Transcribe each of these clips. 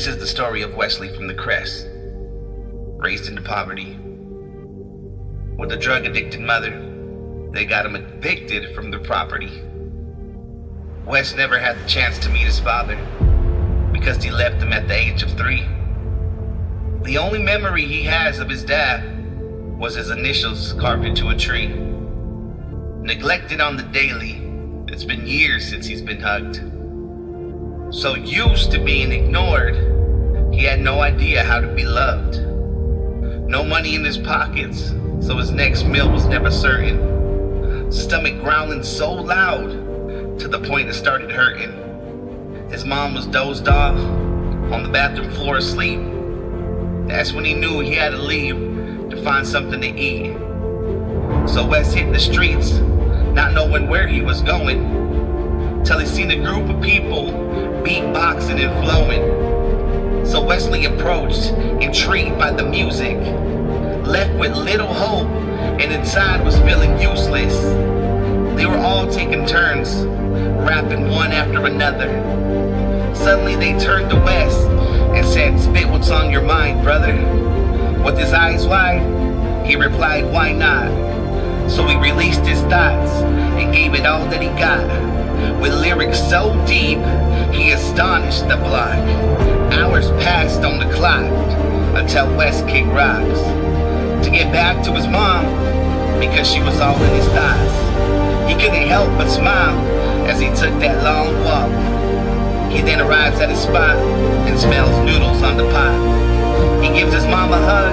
This is the story of Wesley from the Crest, raised into poverty. With a drug-addicted mother, they got him evicted from their property. Wes never had the chance to meet his father because he left him at the age of 3. The only memory he has of his dad was his initials carved into a tree. Neglected on the daily, it's been years since he's been hugged. So used to being ignored, he had no idea how to be loved. No money in his pockets, so his next meal was never certain. Stomach growling so loud, to the point it started hurting. His mom was dozed off, on the bathroom floor asleep. That's when he knew he had to leave to find something to eat. So Wes hit the streets, not knowing where he was going, till he seen a group of people beatboxing and flowing. So Wesley approached, intrigued by the music, left with little hope, and inside was feeling useless. They were all taking turns, rapping one after another. Suddenly they turned to Wes and said, "Spit what's on your mind, brother." With his eyes wide, he replied, "Why not?" So he released his thoughts and gave it all that he got. With lyrics so deep, he astonished the block. Hours passed on the clock until Wes kicked rocks to get back to his mom, because she was all in his thoughts. He couldn't help but smile as he took that long walk. He then arrives at his spot and smells noodles on the pot. He gives his mom a hug,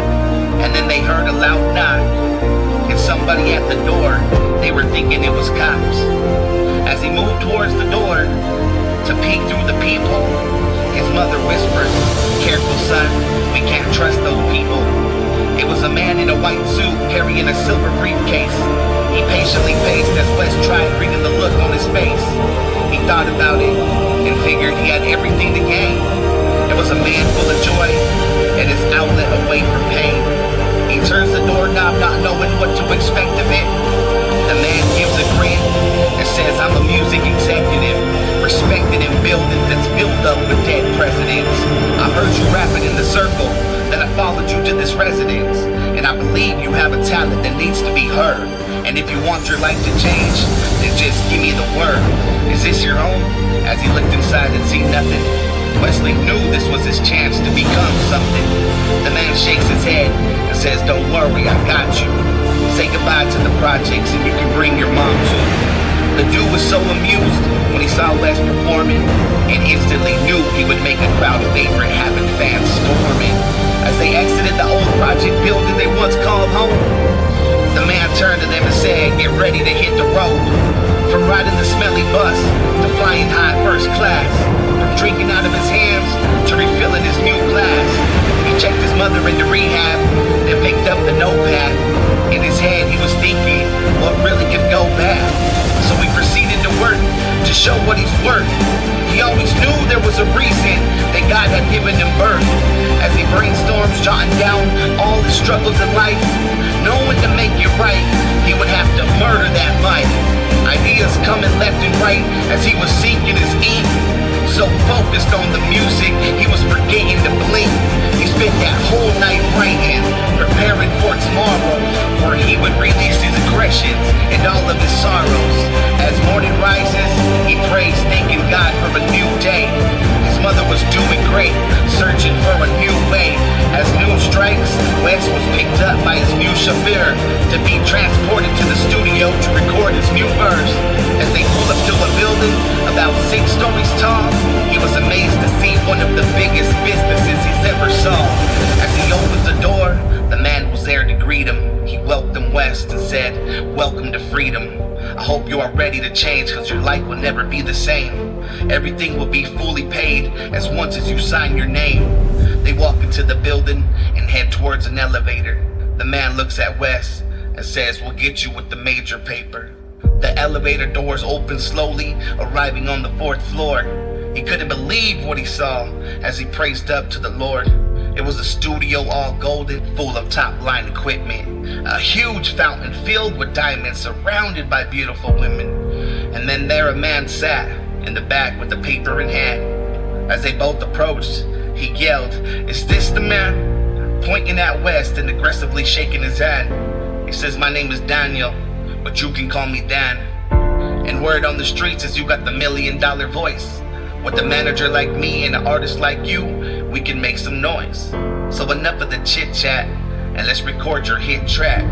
and then they heard a loud knock. And somebody at the door, they were thinking it was cops. As he moved towards the door to peek through the peephole, his mother whispered, "Careful, son, we can't trust those people." It was a man in a white suit carrying a silver briefcase. He patiently paced as Wes tried reading the look on his face. He thought about it and figured he had everything to gain. It was a man full of joy and his outlet away from pain. He turns the doorknob not knowing what to expect of it. The man gives a grin and says, "I'm a music executive, respected in buildings that's built up with dead presidents. I heard you rapping in the circle, then I followed you to this residence, and I believe you have a talent that needs to be heard. And if you want your life to change, then just give me the word. Is this your home?" As he looked inside and seen nothing, Wesley knew this was his chance to become something. The man shakes his head and says, "Don't worry, I got you. Say goodbye to the projects and you can bring your mom too." The dude was so amused when he saw Wes performing, and instantly knew he would make a crowd favorite, having fans storming. As they exited the old project building they once called home, the man turned to them and said, "Get ready to hit the road." From riding the smelly bus to flying high first class, from drinking out of his hands to refilling his new glass. He checked his mother into rehab, then picked up the notepad. In his head he was thinking, what really could go bad? So he proceeded to work to show what he's worth. He always knew there was a reason that God had given him birth. As he brainstorms, jotting down all his struggles in life, knowing to make it right, he would have to murder that mic. Ideas coming left and right as he was sinking his ink. So focused on the music, he was forgetting to blink. He spent that whole night writing, preparing for tomorrow, where he would release his aggressions and all of his sorrows. As morning rises, he prays, thanking God for a new day. His mother was doing great, searching for a new way. As noon strikes, Wes was picked up by his new chauffeur to be transported to the studio to record his new verse. As they pull up to a building about 6 stories tall, he was amazed to see one of the biggest businesses he's ever saw. As he opens the door, the man was there to greet him. He welcomed Wes and said, "Welcome to freedom. I hope you are ready to change, because your life will never be the same. Everything will be fully paid as once as you sign your name." They walk into the building and head towards an elevator. The man looks at Wes and says, "We'll get you with the major paper." The elevator doors open slowly, arriving on the 4th floor. He couldn't believe what he saw as he praised up to the Lord. It was a studio all golden, full of top-line equipment. A huge fountain filled with diamonds, surrounded by beautiful women. And then there a man sat in the back with the paper in hand. As they both approached, He yelled, "Is this the man?" Pointing at West and aggressively shaking his hand. He says, "My name is Daniel, but you can call me Dan. And word on the streets is you got the $1 million voice. With a manager like me and an artist like you, we can make some noise. So enough of the chit chat, and let's record your hit track.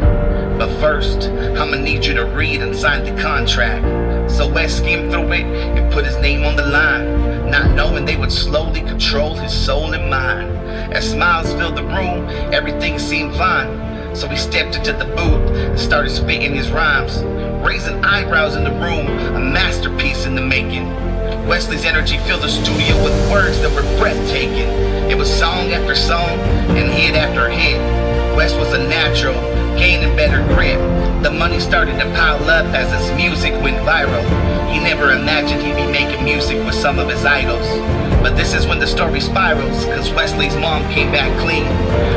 But first, I'ma need you to read and sign the contract." So West skimmed through it and put his name on the line, not knowing they would slowly control his soul and mind. As smiles filled the room, everything seemed fine. So he stepped into the booth and started spitting his rhymes, raising eyebrows in the room, a masterpiece in the making. Wesley's energy filled the studio with words that were breathtaking. It was song after song and hit after hit. West was a natural, gaining better grip. The money started to pile up as his music went viral. He never imagined he'd be making music with some of his idols. But this is when the story spirals, cause Wesley's mom came back clean,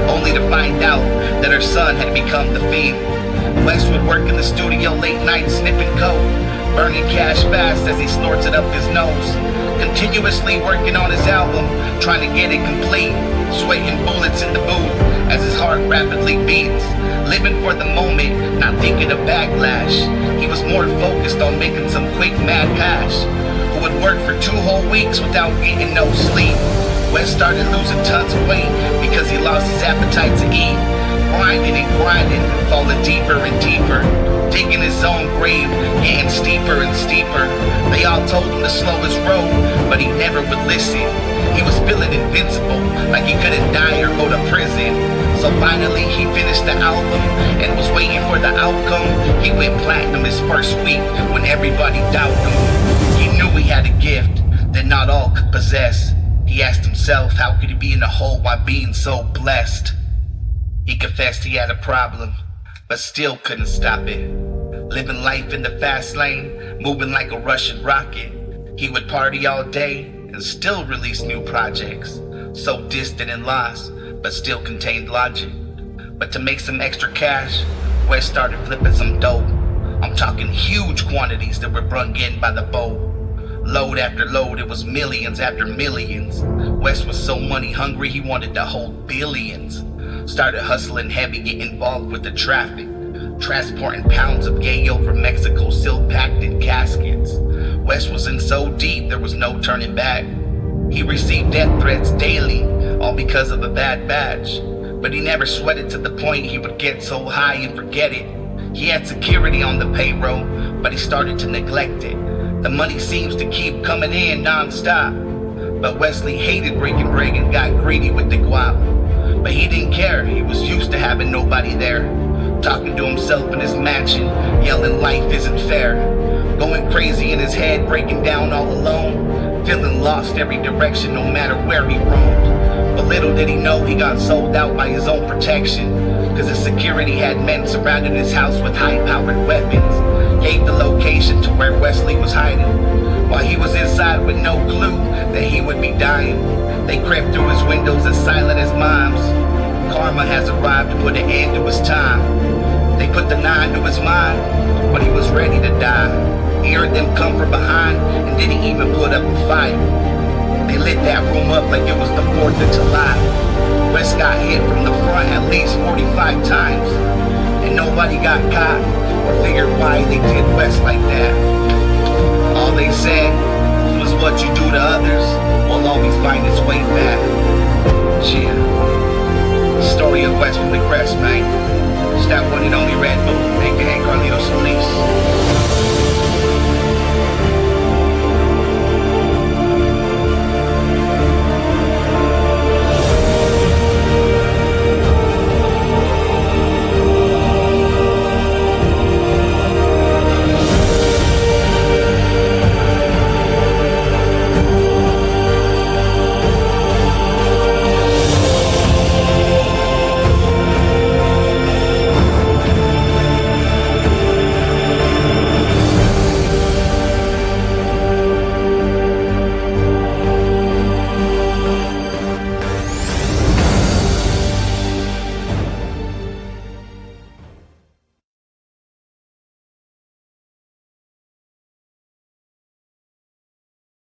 only to find out that her son had become the fiend. West would work in the studio late night sniffing coke, burning cash fast as he snorts it up his nose, continuously working on his album, trying to get it complete, sweating bullets in the booth as his heart rapidly beats, living for the moment, not thinking of backlash. He was more focused on making some quick mad cash, who would work for 2 whole weeks without getting no sleep. West started losing tons of weight because he lost his appetite to eat, grinding and grinding, falling deeper and deeper, digging his own grave, getting steeper and steeper. They all told him to slow his road, but he never would listen. He was feeling invincible, like he couldn't die or go to prison. So finally he finished the album and was waiting for the outcome. He went platinum his first week when everybody doubted him. He knew he had a gift that not all could possess. He asked himself, how could he be in a hole while being so blessed? He confessed he had a problem, but still couldn't stop it. Living life in the fast lane, moving like a Russian rocket. He would party all day and still release new projects, so distant and lost, but still contained logic. But to make some extra cash, West started flipping some dope. I'm talking huge quantities that were brung in by the boat. Load after load, it was millions after millions. West was so money hungry he wanted to hold billions. Started hustling heavy, getting involved with the traffic, transporting pounds of yayo from Mexico, still packed in caskets. West was in so deep there was no turning back. He received death threats daily, all because of a bad batch. But he never sweated to the point he would get so high and forget it. He had security on the payroll, but he started to neglect it. The money seems to keep coming in non-stop. But Wesley hated breaking bread and got greedy with the guap. But he didn't care, he was used to having nobody there. Talking to himself in his mansion, yelling life isn't fair. Going crazy in his head, breaking down all alone. Feeling lost every direction no matter where he roamed. But little did he know he got sold out by his own protection. Cause his security had men surrounding his house with high-powered weapons. Gave the location to where Wesley was hiding, while he was inside with no clue that he would be dying. They crept through his windows as silent as mimes. Karma has arrived to put an end to his time. They put the 9 to his mind, but he was ready to die. He heard them come from behind and didn't even put up a fight. They lit that room up like it was the 4th of July. West got hit from the front at least 45 times, and nobody got caught or figured why they did West like that. All they said was what you do to others will always find its way back. Yeah. Story of West from the Crest, man. It's that one and only ReddBull, A.k.A. Solis.